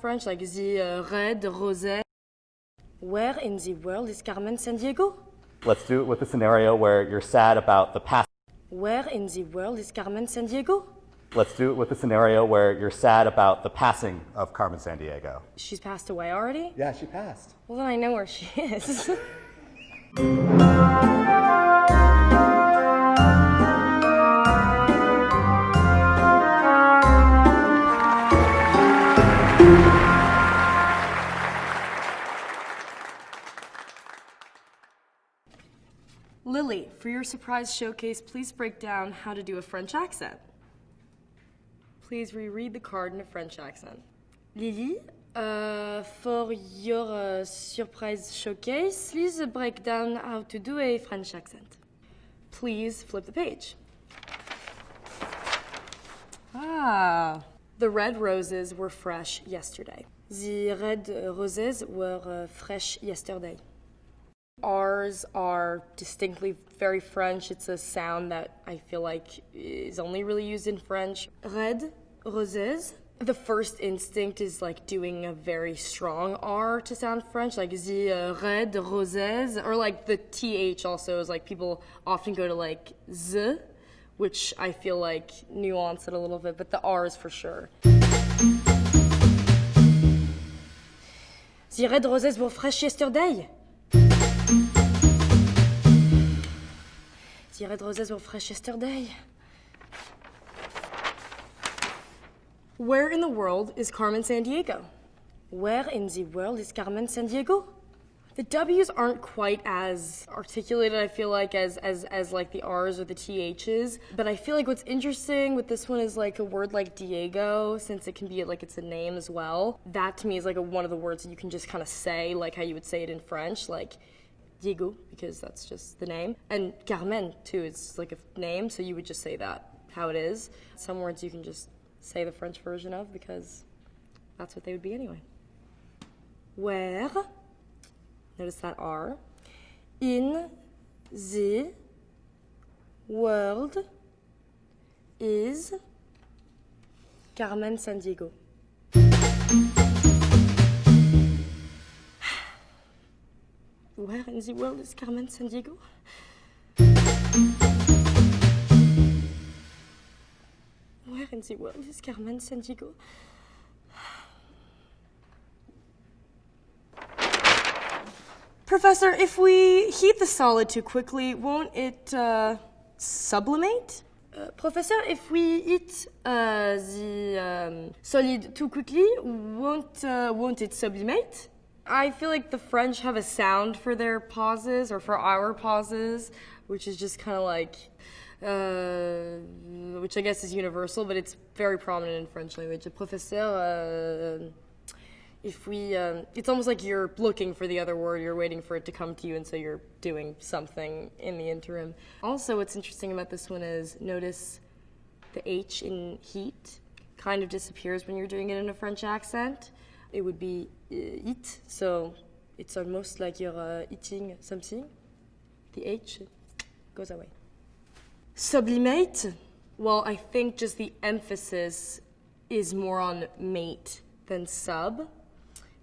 French, like the red, rosé. Where in the world is Carmen Sandiego? Let's do it with a scenario where you're sad about the past. Where in the world is Carmen Sandiego? Let's do it with a scenario where you're sad about the passing of Carmen Sandiego. She's passed away already? Yeah, she passed. Well, then I know where she is. Lily, for your surprise showcase, please break down how to do a French accent. Please reread the card in a French accent. Lily, for your surprise showcase, please break down how to do a French accent. Please flip the page. Ah, the red roses were fresh yesterday. The red roses were fresh yesterday. R's are distinctly very French. It's a sound that I feel like is only really used in French. Red, roses. The first instinct is like doing a very strong R to sound French, like the red roses, or like the TH also is like people often go to like Z, which I feel like nuance it a little bit, but the R is for sure. The red roses were fresh yesterday. The red roses were fresh yesterday. Where in the world is Carmen Sandiego? Where in the world is Carmen Sandiego? The W's aren't quite as articulated, I feel like, as like the R's or the TH's. But I feel like what's interesting with this one is like a word like Diego, since it can be like it's a name as well. That to me is like one of the words that you can just kind of say like how you would say it in French, like Diego, because that's just the name. And Carmen, too, is like a name, so you would just say that, how it is. Some words you can just say the French version of, because that's what they would be anyway. Where, notice that R, in the world is Carmen Sandiego. Where in the world is Carmen Sandiego? Where in the world is Carmen Sandiego? Professor, if we heat the solid too quickly, won't it sublimate? Professor, if we heat the solid too quickly, won't it sublimate? I feel like the French have a sound for their pauses, or for our pauses, which is just kind of like, which I guess is universal, but it's very prominent in French language. A professeur, it's almost like you're looking for the other word, you're waiting for it to come to you, and so you're doing something in the interim. Also, what's interesting about this one is, notice the H in heat kind of disappears when you're doing it in a French accent. It would be eat, so it's almost like you're eating something. The H goes away. Sublimate, well, I think just the emphasis is more on mate than sub.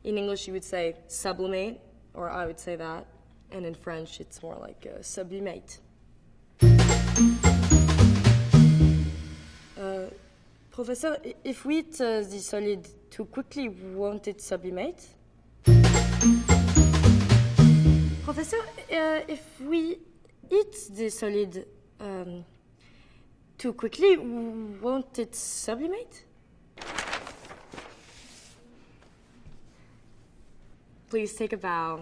In English, you would say sublimate, or I would say that. And in French, it's more like sublimate. Professor, if we eat the solid too quickly, won't it sublimate? Professor, if we eat the solid too quickly, won't it sublimate? Please take a bow.